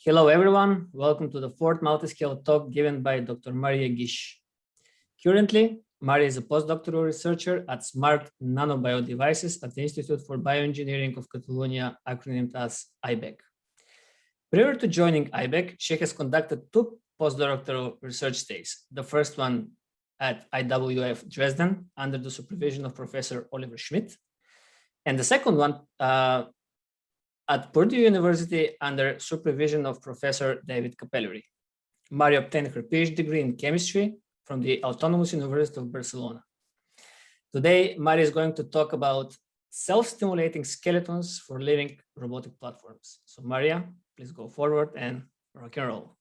Hello, everyone. Welcome to the fourth MultiScale Talk given by Dr. Maria Guix. Currently, Maria is a postdoctoral researcher at Smart Nanobiodevices at the Institute for Bioengineering of Catalonia, acronymed as IBEC. Prior to joining IBEC, she has conducted two postdoctoral research stays. The first one at IWF Dresden under the supervision of Professor Oliver Schmidt, and the second one at Purdue University under supervision of Professor David Capellery. Maria obtained her PhD degree in chemistry from the Autonomous University of Barcelona. Today, Maria is going to talk about self-stimulating skeletons for living robotic platforms. So Maria, please go forward and rock and roll.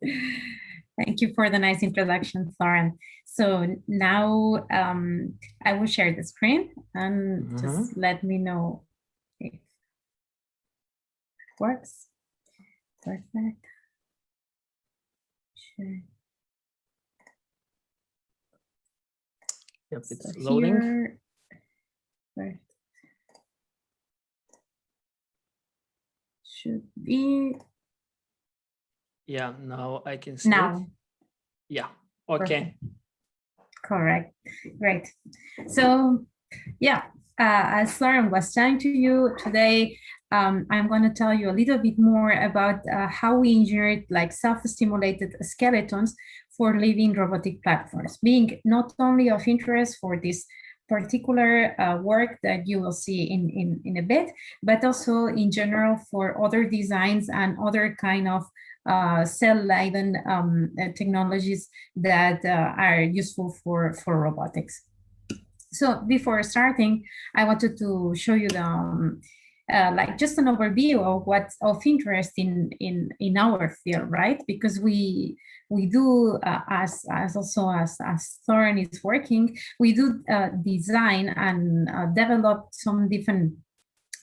Thank you for the nice introduction, Soren. So now I will share the screen and just let me know if it works. Perfect. Sure. Yep, it's So loading. here, right. Should be. Yeah, now I can see Now. it. Yeah, okay. Perfect. Correct, great. So yeah, as Lauren was telling to you today, I'm going to tell you a little bit more about how we engineered like self-stimulated skeletons for living robotic platforms, being not only of interest for this particular work that you will see in a bit, but also in general for other designs and other kind of cell-laden technologies that are useful for robotics. So before starting, I wanted to show you the like just an overview of what's of interest in our field, right? Because we do as Thorin is working, we do design and develop some different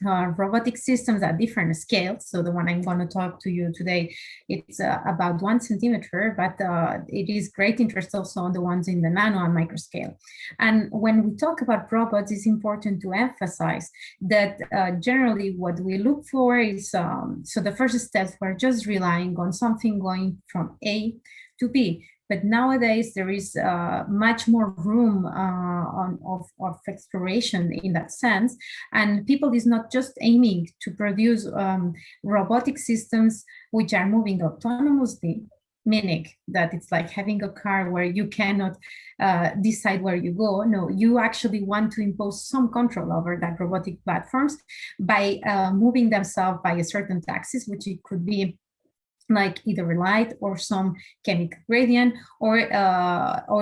robotic systems at different scales. So the one I'm going to talk to you today, it's about 1 centimeter, but it is great interest also on the ones in the nano and micro scale. And when we talk about robots, it's important to emphasize that generally what we look for is, so the first steps were just relying on something going from A to B. But nowadays there is much more room of exploration in that sense, and people is not just aiming to produce robotic systems which are moving autonomously, meaning that it's like having a car where you cannot decide where you go. No, you actually want to impose some control over that robotic platforms by moving themselves by a certain axis, which it could be like either light or some chemical gradient, or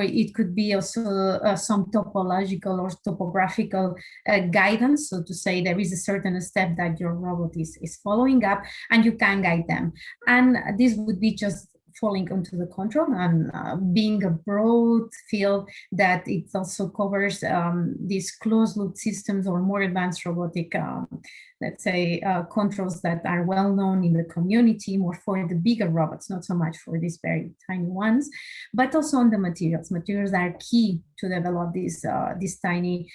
it could be also some topological or topographical guidance. So to say there is a certain step that your robot is following up and you can guide them. And this would be just falling onto the control and being a broad field that it also covers these closed loop systems or more advanced robotic let's say controls that are well known in the community, more for the bigger robots, not so much for these very tiny ones, but also on the materials. Materials are key to develop these tiny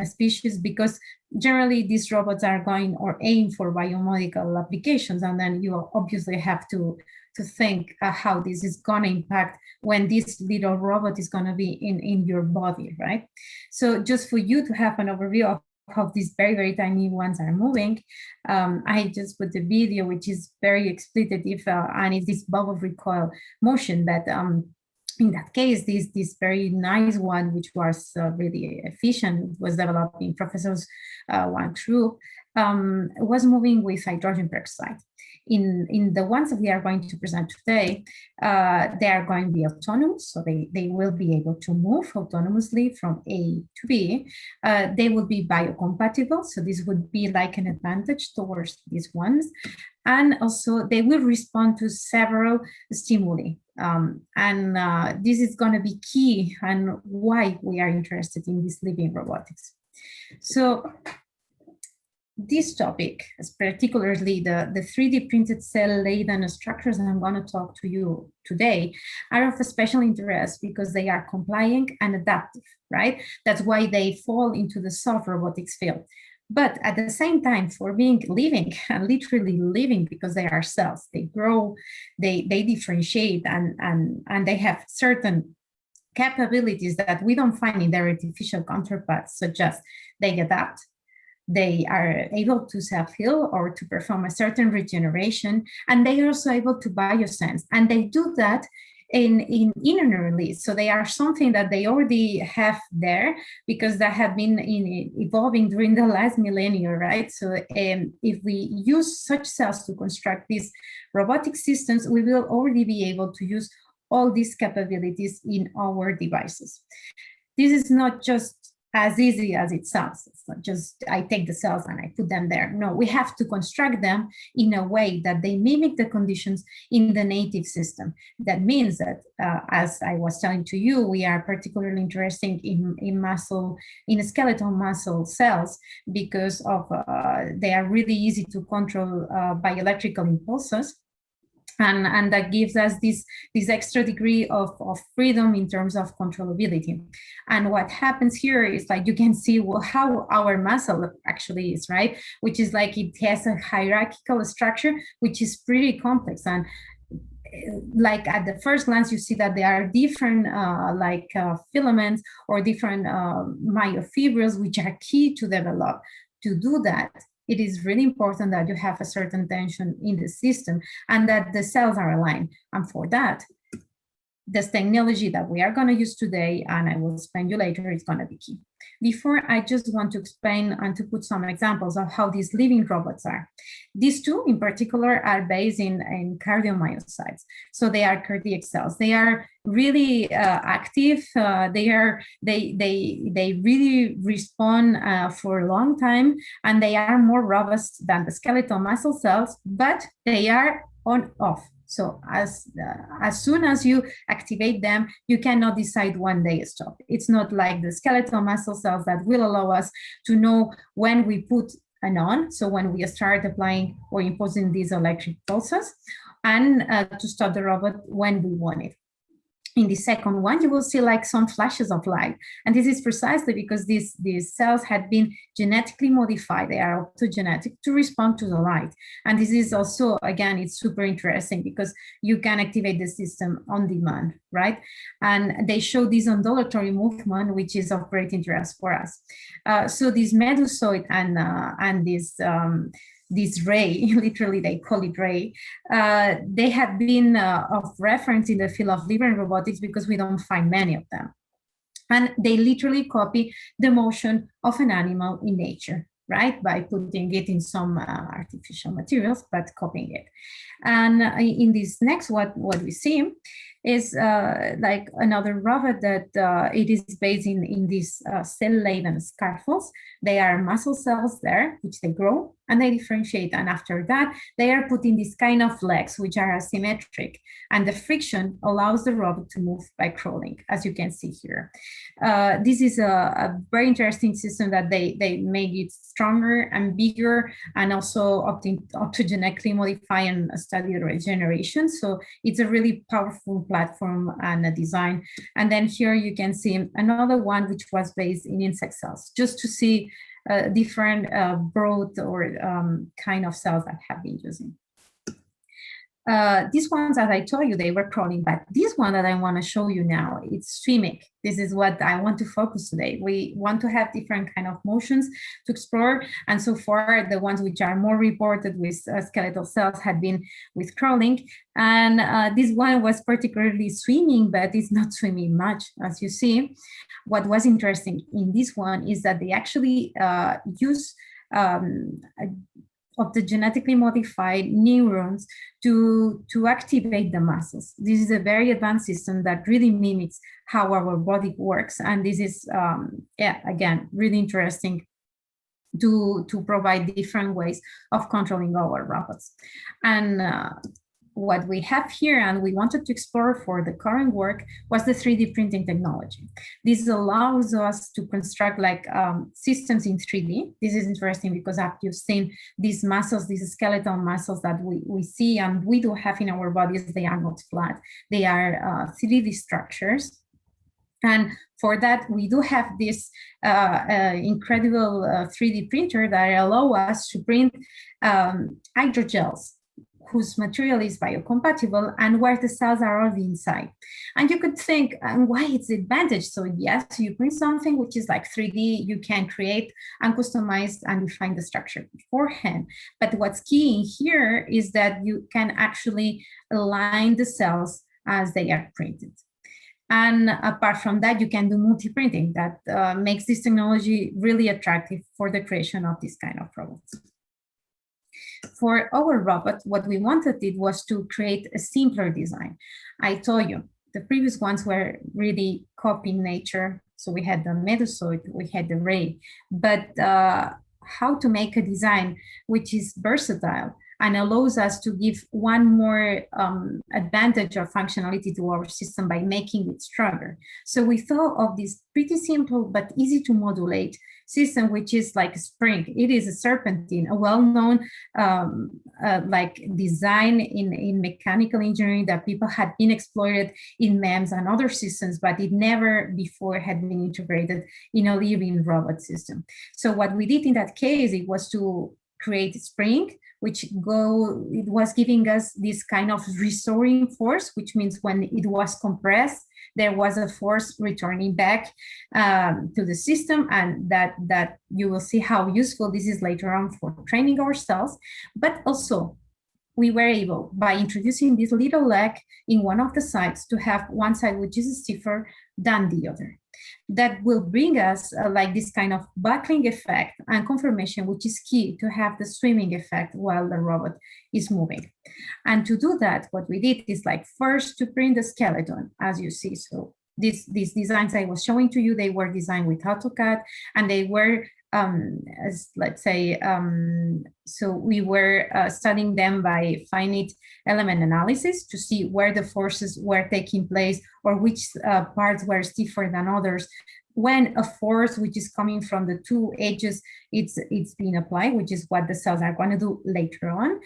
species, because generally these robots are going or aim for biomedical applications, and then you obviously have to think how this is going to impact when this little robot is going to be in your body, right? So just for you to have an overview of how these very, very tiny ones are moving, I just put the video, which is very explicative, and it's this bubble recoil motion that in that case, this very nice one, which was really efficient, was developed in Professor's one group, was moving with hydrogen peroxide. In the ones that we are going to present today, they are going to be autonomous, so they will be able to move autonomously from A to B. They will be biocompatible, so this would be like an advantage towards these ones. And also they will respond to several stimuli. This is going to be key and why we are interested in this living robotics. So this topic, particularly the 3D printed cell-laden structures that I'm going to talk to you today, are of a special interest because they are compliant and adaptive, right? That's why they fall into the soft robotics field. But at the same time, for being living and literally living, because they are cells, they grow, they differentiate, and they have certain capabilities that we don't find in their artificial counterparts, such as they adapt, they are able to self-heal or to perform a certain regeneration, and they are also able to biosense, and they do that in inner release. So they are something that they already have there because that have been evolving during the last millennia, right? So if we use such cells to construct these robotic systems, we will already be able to use all these capabilities in our devices. This is not just as easy as it sounds. It's not just I take the cells and I put them there. No, we have to construct them in a way that they mimic the conditions in the native system. That means that, as I was telling to you, we are particularly interested in muscle, in skeletal muscle cells, because of they are really easy to control by electrical impulses. And that gives us this extra degree of freedom in terms of controllability. And what happens here is, like, you can see how our muscle actually is, right? Which is like it has a hierarchical structure, which is pretty complex. And like at the first glance, you see that there are different filaments or different myofibrils, which are key to develop. To do that, it is really important that you have a certain tension in the system and that the cells are aligned. And for that, this technology that we are going to use today, and I will explain you later, is going to be key. Before, I just want to explain and to put some examples of how these living robots are. These two in particular are based in cardiomyocytes. So they are cardiac cells. They are really active. They really respond for a long time, and they are more robust than the skeletal muscle cells, but they are on off. So as soon as you activate them, you cannot decide when they stop. It's not like the skeletal muscle cells that will allow us to know when we put an on, so when we start applying or imposing these electric pulses, and to stop the robot when we want it. In the second one, you will see like some flashes of light. And this is precisely because these cells had been genetically modified. They are optogenetic to respond to the light. And this is also, again, it's super interesting because you can activate the system on demand, right? And they show this undulatory movement, which is of great interest for us. So this medusoid and this ray, literally they call it ray, they have been of reference in the field of liver and robotics because we don't find many of them. And they literally copy the motion of an animal in nature, right? By putting it in some artificial materials, but copying it. And in this next, what we see is like another robot that it is based in these cell-laden scaffolds. They are muscle cells there, which they grow and they differentiate. And after that, they are put in this kind of legs, which are asymmetric. And the friction allows the robot to move by crawling, as you can see here. This is a very interesting system that they make it stronger and bigger, and also optogenetically modify and study the regeneration. So it's a really powerful platform and a design. And then here you can see another one which was based in insect cells, just to see different broad or kind of cells that have been using. These ones, as I told you, they were crawling, but this one that I want to show you now, it's swimming. This is what I want to focus today. We want to have different kind of motions to explore. And so far, the ones which are more reported with skeletal cells had been with crawling. And this one was particularly swimming, but it's not swimming much, as you see. What was interesting in this one is that they actually use of the genetically modified neurons to activate the muscles. This is a very advanced system that really mimics how our body works. And this is, again, really interesting to provide different ways of controlling our robots. And what we have here and we wanted to explore for the current work was the 3D printing technology. This allows us to construct like systems in 3D. This is interesting because after you've seen these muscles, these skeletal muscles that we see and we do have in our bodies, they are not flat. They are 3D structures. And for that, we do have this incredible 3D printer that allow us to print hydrogels whose material is biocompatible and where the cells are already inside. And you could think, why it's the advantage? So yes, you print something which is like 3D, you can create and customize and define the structure beforehand. But what's key in here is that you can actually align the cells as they are printed. And apart from that, you can do multi-printing that makes this technology really attractive for the creation of this kind of robots. For our robot, what we wanted it was to create a simpler design. I told you, the previous ones were really copying nature. So we had the Medusoid, we had the Ray, but how to make a design which is versatile and allows us to give one more advantage or functionality to our system by making it stronger. So we thought of this pretty simple but easy to modulate system, which is like a spring. It is a serpentine, a well-known like design in mechanical engineering that people had been exploited in MEMS and other systems, but it never before had been integrated in a living robot system. So what we did in that case, it was to create a spring, which it was giving us this kind of restoring force, which means when it was compressed, there was a force returning back to the system, and that you will see how useful this is later on for training ourselves. But also, we were able, by introducing this little leg in one of the sides, to have one side which is stiffer than the other. That will bring us like this kind of buckling effect and conformation, which is key to have the swimming effect while the robot is moving. And to do that, what we did is like first to print the skeleton, as you see. So these designs I was showing to you, they were designed with AutoCAD, and they were as let's say, so we were studying them by finite element analysis to see where the forces were taking place or which parts were stiffer than others when a force which is coming from the two edges, it's being applied, which is what the cells are going to do later on.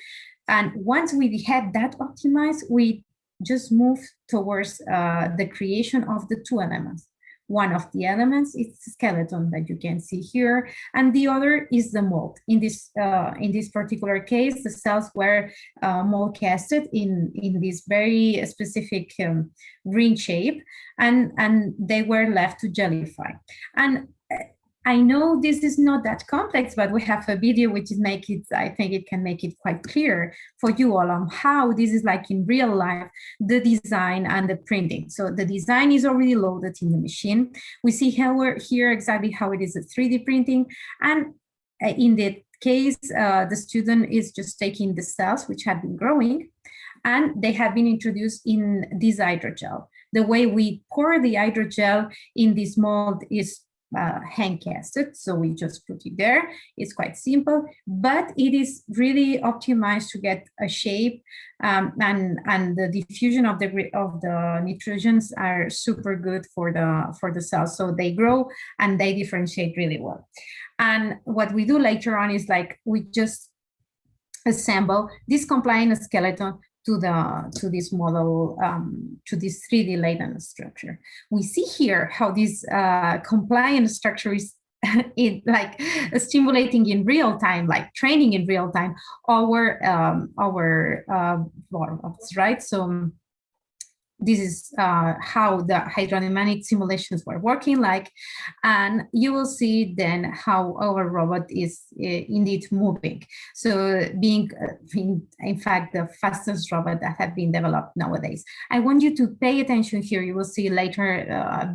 And once we had that optimized, we just moved towards the creation of the two elements. One of the elements is the skeleton that you can see here, and the other is the mold. In this particular case, the cells were mold casted in this very specific ring shape, and they were left to jellify. And I know this is not that complex, but we have a video which is I think it can make it quite clear for you all on how this is like in real life, the design and the printing. So the design is already loaded in the machine. We see here exactly how it is a 3D printing. And in that case, the student is just taking the cells which had been growing, and they have been introduced in this hydrogel. The way we pour the hydrogel in this mold is hand casted, so we just put it there. It's quite simple, but it is really optimized to get a shape, and the diffusion of the nitrogens are super good for the cells, so they grow and they differentiate really well. And what we do later on is like we just assemble this compliant skeleton to this model, to this 3D latent structure. We see here how this compliant structure is like stimulating in real time, like training in real time our robots, right? So this is how the hydrodynamic simulations were working like, and you will see then how our robot is indeed moving. So being, in fact, the fastest robot that have been developed nowadays. I want you to pay attention here. You will see later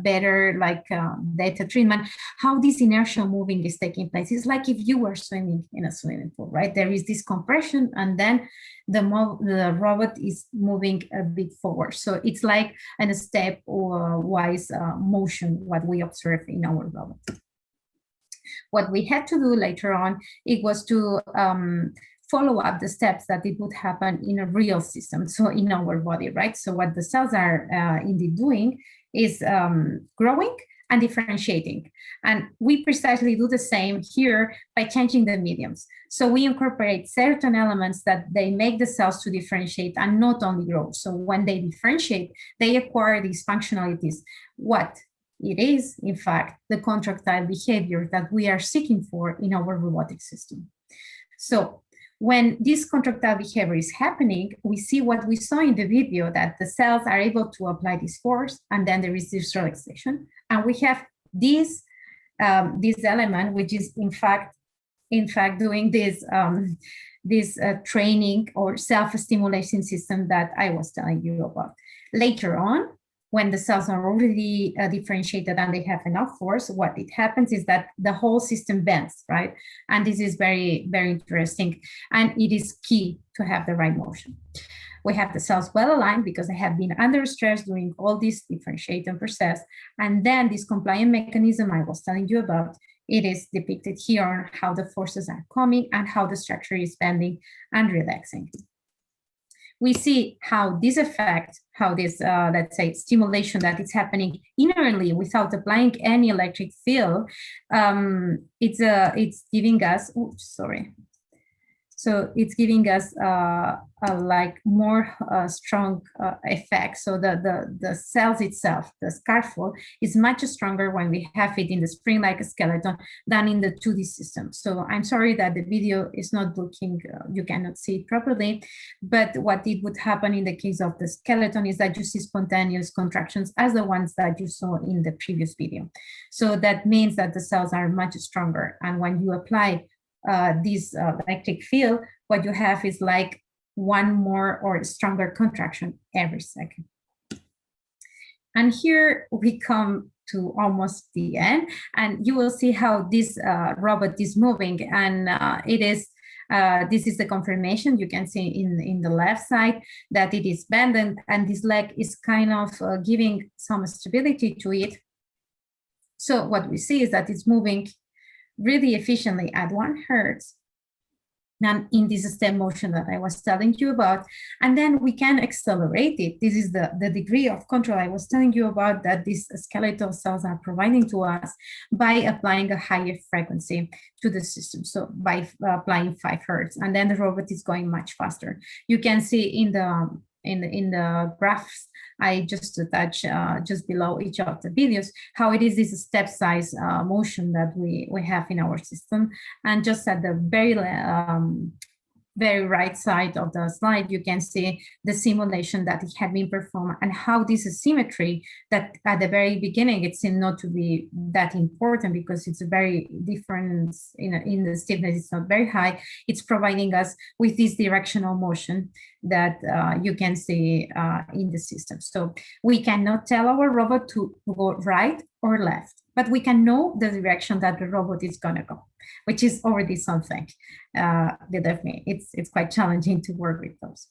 better like data treatment, how this inertial moving is taking place. It's like if you were swimming in a swimming pool, right? There is this compression, and then the robot is moving a bit forward. So it's like a step-wise motion, what we observe in our robot. What we had to do later on, it was to follow up the steps that it would happen in a real system, so in our body, right? So what the cells are indeed doing is growing and differentiating. And we precisely do the same here by changing the mediums. So we incorporate certain elements that they make the cells to differentiate and not only grow. So when they differentiate, they acquire these functionalities. What? it is, in fact, the contractile behavior that we are seeking for in our robotic system. So when this contractile behavior is happening, we see what we saw in the video, that the cells are able to apply this force, and then there is this relaxation. And we have this element, which is in fact doing this training or self-stimulation system that I was telling you about. Later on, when the cells are already differentiated and they have enough force, what it happens is that the whole system bends, right? And this is very, very interesting. And it is key to have the right motion. We have the cells well aligned because they have been under stress during all this differentiating process. And then this compliant mechanism I was telling you about, it is depicted here on how the forces are coming and how the structure is bending and relaxing. We see how this effect, how this, let's say, stimulation that is happening inherently without applying any electric field, it's giving us, oops, sorry. So it's giving us like more strong effect. So the cells itself, the scaffold, is much stronger when we have it in the spring-like skeleton than in the 2D system. So I'm sorry that the video is not looking, you cannot see it properly, but what it would happen in the case of the skeleton is that you see spontaneous contractions as the ones that you saw in the previous video. So that means that the cells are much stronger. And when you apply this electric field, what you have is like one more or stronger contraction every second. And here we come to almost the end, and you will see how this robot is moving, and it is this is the confirmation. You can see in the left side that it is bending, and this leg is kind of giving some stability to it. So what we see is that it's moving really efficiently at 1 hertz, and in this step motion that I was telling you about, and then we can accelerate it. This is the degree of control I was telling you about that these skeletal cells are providing to us by applying a higher frequency to the system. So by applying 5 hertz, and then the robot is going much faster. You can see in the graphs I just touch just below each of the videos, how it is this step size motion that we have in our system. And just at the very right side of the slide, you can see the simulation that it had been performed and how this asymmetry that at the very beginning, it seemed not to be that important because it's a very different in the stiffness, it's not very high. It's providing us with this directional motion that you can see in the system. So we cannot tell our robot to go right or left, but we can know the direction that the robot is gonna go, which is already something. Believe me, it's quite challenging to work with those.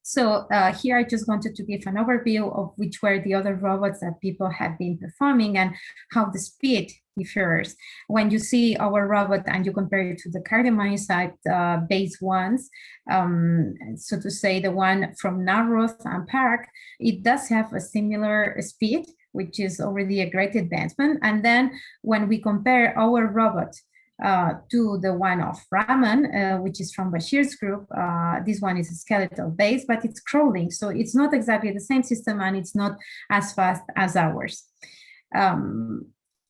So here I just wanted to give an overview of which were the other robots that people have been performing and how the speed differs. When you see our robot and you compare it to the cardiomyocyte based ones, so to say the one from Narroth and Park, it does have a similar speed, which is already a great advancement. And then when we compare our robot to the one of Raman, which is from Bashir's group, this one is a skeletal base, but it's crawling. So it's not exactly the same system and it's not as fast as ours.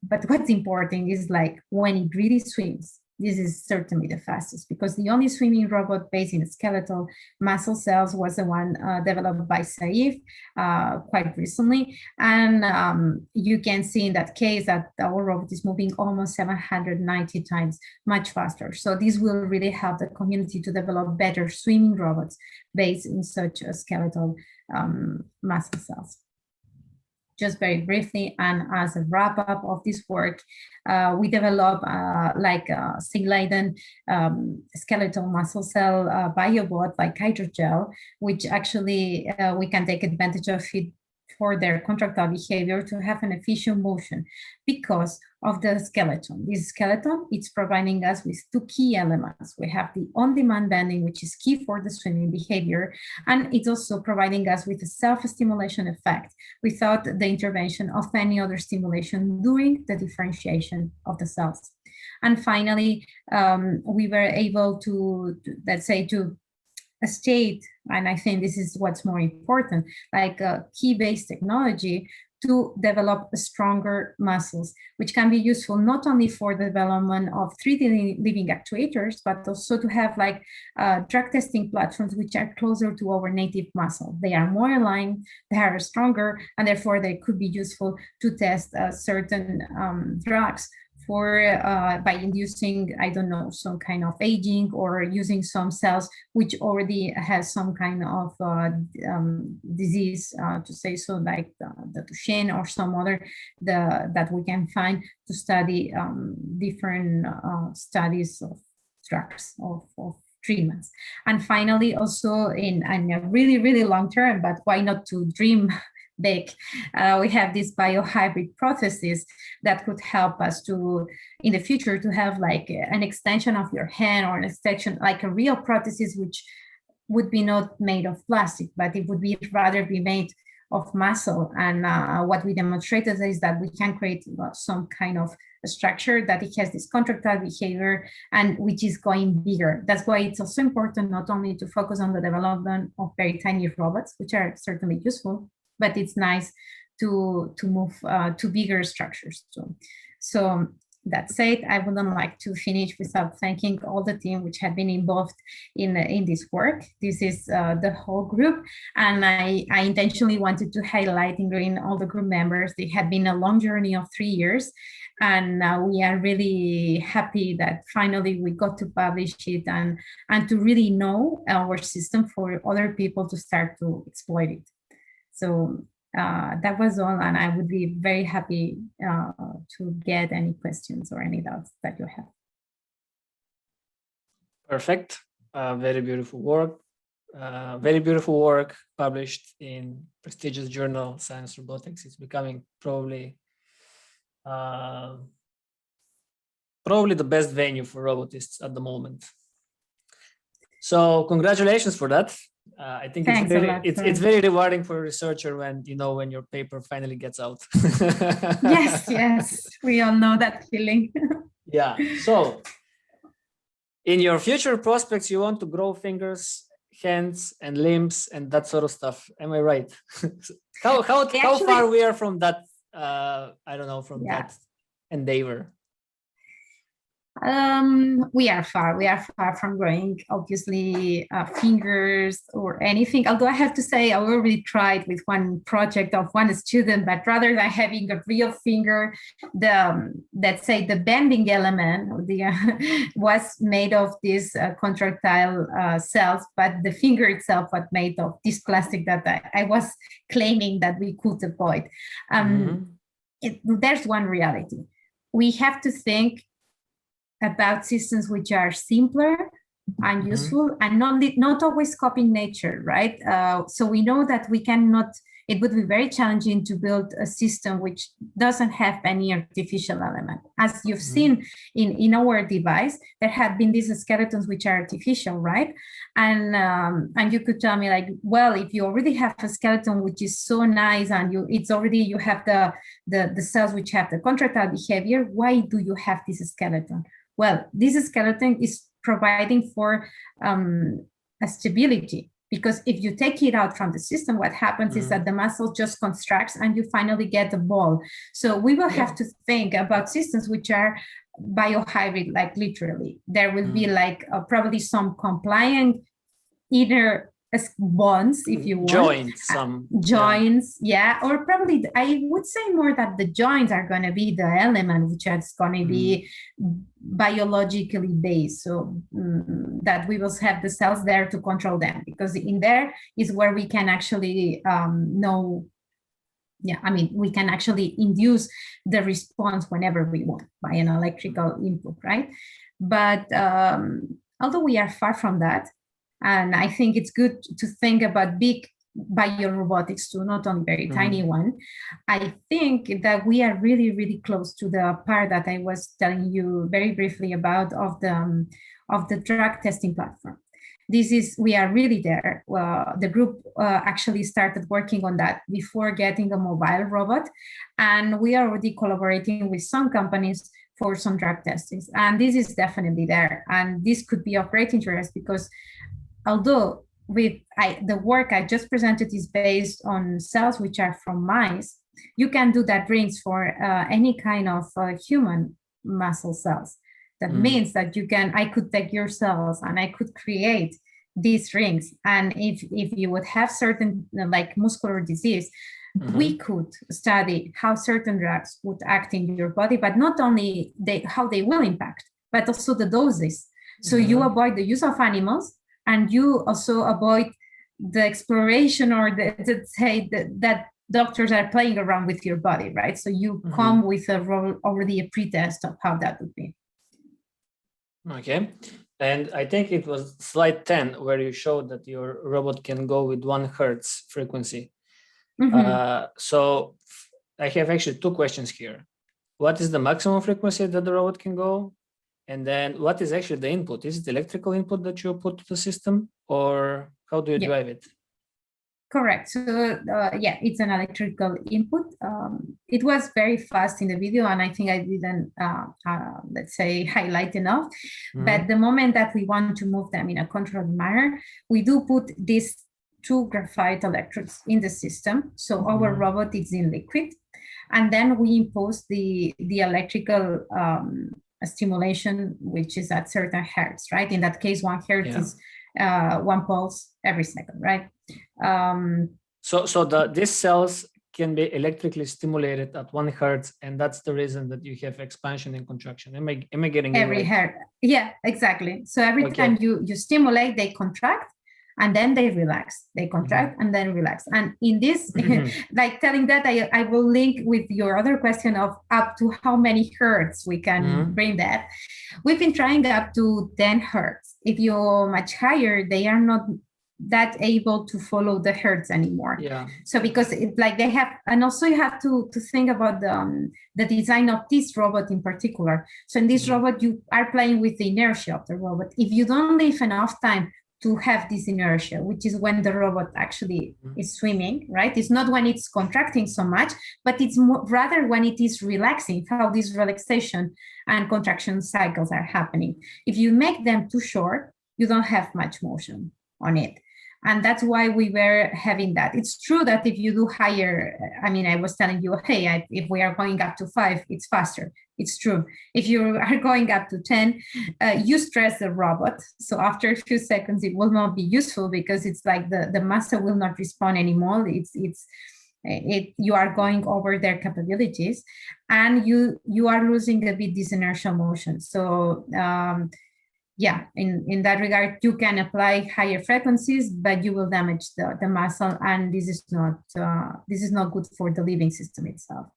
But what's important is like when it really swims, this is certainly the fastest because the only swimming robot based in skeletal muscle cells was the one developed by Saif quite recently. And you can see in that case that our robot is moving almost 790 times much faster. So this will really help the community to develop better swimming robots based in such a skeletal muscle cells. Just very briefly, and as a wrap up of this work, we develop like a single-laden skeletal muscle cell biobot like hydrogel, which actually we can take advantage of it for their contractile behavior to have an efficient motion because of the skeleton. This skeleton, it's providing us with 2 key elements. We have the on-demand bending, which is key for the swimming behavior, and it's also providing us with a self-stimulation effect without the intervention of any other stimulation during the differentiation of the cells. And finally, we were able to, let's say, to state, and I think this is what's more important, like a key-based technology to develop stronger muscles, which can be useful not only for the development of 3D living actuators, but also to have like drug testing platforms which are closer to our native muscle. They are more aligned, they are stronger, and therefore they could be useful to test certain drugs for by inducing, I don't know, some kind of aging or using some cells which already has some kind of disease, to say so, like the Duchenne or some other that we can find to study different studies of drugs, of treatments. And finally, also in a really, really long term, but why not to dream big, we have this biohybrid prosthesis that could help us to, in the future, to have like an extension of your hand or an extension, like a real prosthesis, which would be not made of plastic, but it would be rather be made of muscle. And what we demonstrated is that we can create some kind of structure that it has this contractile behavior and which is going bigger. That's why it's also important not only to focus on the development of very tiny robots, which are certainly useful, but it's nice to move to bigger structures too. So that said, I wouldn't like to finish without thanking all the team which have been involved in this work. This is the whole group, and I intentionally wanted to highlight in green all the group members. They had been a long journey of 3 years, and we are really happy that finally we got to publish it and to really know our system for other people to start to exploit it. So that was all, and I would be very happy to get any questions or any doubts that you have. Perfect. Very beautiful work. Very beautiful work published in prestigious journal Science Robotics. It's becoming probably the best venue for robotists at the moment. So congratulations for that. I think it's very rewarding for a researcher when your paper finally gets out. Yes, we all know that feeling. Yeah. So in your future prospects, you want to grow fingers, hands, and limbs, and that sort of stuff. Am I right? How far we are from that? I don't know, from that endeavor. We are far from growing, obviously, fingers or anything. Although I have to say, I already tried with one project of one student, but rather than having a real finger, let's say the bending element was made of these contractile cells, but the finger itself was made of this plastic that I was claiming that we could avoid. There's one reality. We have to think about systems which are simpler and useful and not always copying nature, right? So we know that we cannot, it would be very challenging to build a system which doesn't have any artificial element. As you've seen in our device, there have been these skeletons which are artificial, right? And you could tell me like, well, if you already have a skeleton which is so nice and you have the cells which have the contractile behavior, why do you have this skeleton? Well, this skeleton is providing for a stability, because if you take it out from the system, what happens is that the muscle just contracts and you finally get a ball. So we will have to think about systems which are biohybrid, like literally. There will be like probably some compliant inner bonds, if you want. Joints, or probably I would say more that the joints are going to be the element which is going to be biologically based, so that we will have the cells there to control them, because in there is where we can actually know. We can actually induce the response whenever we want by an electrical input, right? But although we are far from that, and I think it's good to think about big biorobotics too, not only very tiny one. I think that we are really, really close to the part that I was telling you very briefly about of the drug testing platform. We are really there. The group actually started working on that before getting a mobile robot, and we are already collaborating with some companies for some drug testings. And this is definitely there. And this could be of great interest because although the work I just presented is based on cells which are from mice, You can do that rings for any kind of human muscle cells. That means that I could take your cells and I could create these rings. And if you would have certain like muscular disease, we could study how certain drugs would act in your body, but not only how they will impact, but also the doses. So you avoid the use of animals, and you also avoid the exploration or that doctors are playing around with your body, right? So you come with already a pretest of how that would be. Okay. And I think it was slide 10 where you showed that your robot can go with 1 hertz frequency. So I have actually 2 questions here. What is the maximum frequency that the robot can go? And then what is actually the input? Is it electrical input that you put to the system, or how do you drive it? Correct. So yeah, it's an electrical input. It was very fast in the video, and I think I didn't, let's say, highlight enough. But the moment that we want to move them in a controlled manner, we do put these 2 graphite electrodes in the system. So our robot is in liquid, and then we impose the electrical stimulation, which is at certain hertz, right? In that case, 1 hertz is 1 pulse every second, right? So these cells can be electrically stimulated at 1 hertz, and that's the reason that you have expansion and contraction. Am I getting every hertz? Yeah, exactly. So every time you stimulate, they contract, and then they relax. They contract and then relax. And in this, like telling that, I will link with your other question of up to how many hertz we can bring that. We've been trying up to 10 hertz. If you're much higher, they are not that able to follow the hertz anymore. So because it's like they have, and also you have to think about the design of this robot in particular. So in this robot, you are playing with the inertia of the robot. If you don't leave enough time to have this inertia, which is when the robot actually is swimming, right? It's not when it's contracting so much, but it's rather when it is relaxing, how this relaxation and contraction cycles are happening. If you make them too short, you don't have much motion on it. And that's why we were having that. It's true that if you do higher, I mean, I was telling you, hey, if we are going up to 5, it's faster. It's true. If you are going up to 10, you stress the robot. So after a few seconds, it will not be useful because it's like the muscle will not respond anymore. You are going over their capabilities, and you are losing a bit this inertial motion. So yeah, in that regard, you can apply higher frequencies, but you will damage the muscle, and this is not good for the living system itself.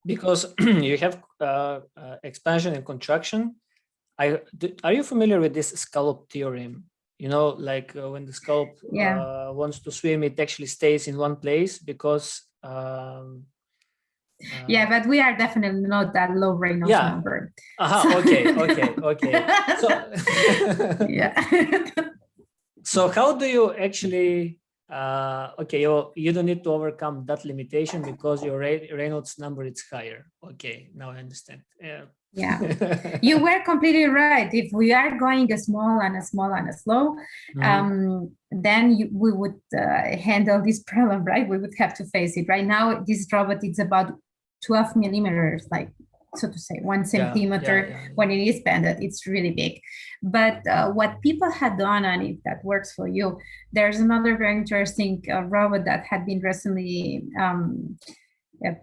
Because you have expansion and contraction. Are you familiar with this scallop theorem? You know, like when the scallop wants to swim, it actually stays in one place because. Yeah, but we are definitely not that low Reynolds number. Okay. So, so how do you actually? You don't need to overcome that limitation because your Reynolds number is higher. Okay, now I understand. Yeah, you were completely right. If we are going a small and a slow, then we would handle this problem, right? We would have to face it. Right now, this robot is about 12 millimeters, like so to say, 1 centimeter. When it is banded, it's really big. But what people had done, and if that works for you, there's another very interesting robot that had been recently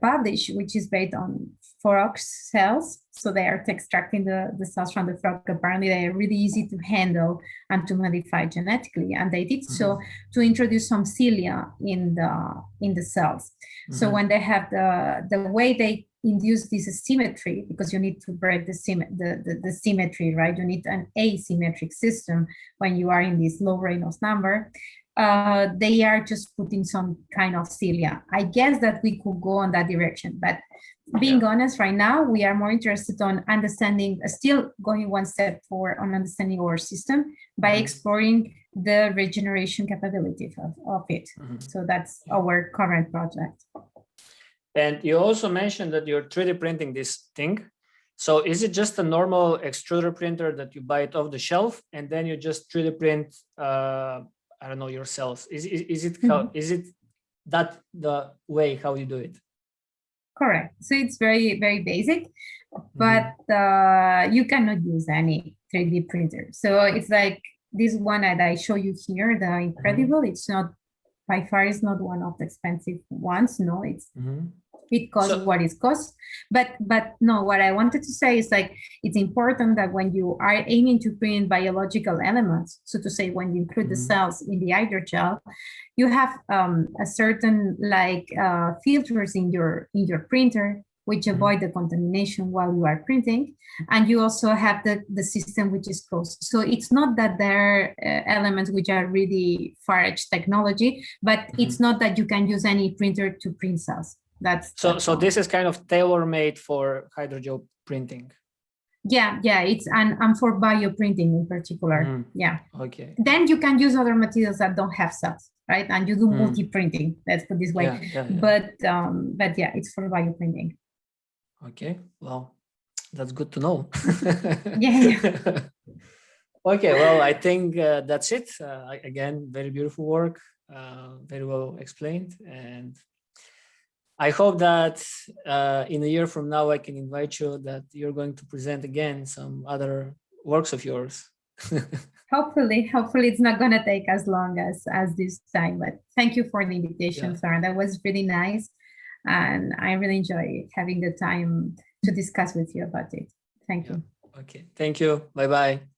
published, which is based on frog cells. So they are extracting the cells from the frog. Apparently, they are really easy to handle and to modify genetically, and they did so to introduce some cilia in the cells. So when they have the way they induce this asymmetry, because you need to break the symmetry, right? You need an asymmetric system when you are in this low Reynolds number. They are just putting some kind of cilia. I guess that we could go on that direction, but being honest, right now we are more interested on understanding, still going one step forward on understanding our system by exploring the regeneration capability of it. So that's our current project. And you also mentioned that you're 3D printing this thing. So is it just a normal extruder printer that you buy it off the shelf and then you just 3D print, I don't know, your cells? Is it that the way how you do it? Correct. So it's very, very basic, but you cannot use any 3D printer. So it's like this one that I show you here, the Incredible. It's not, by far, it's not one of the expensive ones. No, it's it costs what it costs. But no, what I wanted to say is like it's important that when you are aiming to print biological elements, so to say, when you include the cells in the hydrogel, you have a certain like filters in your printer which avoid the contamination while you are printing, and you also have the system which is closed. So it's not that there are elements which are really far-edge technology, but it's not that you can use any printer to print cells. That's so this is kind of tailor-made for hydrogel printing. Yeah, it's and for bioprinting in particular. Yeah. Okay. Then you can use other materials that don't have cells, right? And you do multi-printing. Let's put it this way. Yeah. But yeah, it's for bioprinting. Okay. Well, that's good to know. Yeah. Okay. Well, I think that's it. Again, very beautiful work. Very well explained, and I hope that in a year from now, I can invite you that you're going to present again some other works of yours. Hopefully it's not going to take as long as this time, but thank you for the invitation, Sarah. That was really nice. And I really enjoy having the time to discuss with you about it. Thank you. Okay. Thank you. Bye-bye.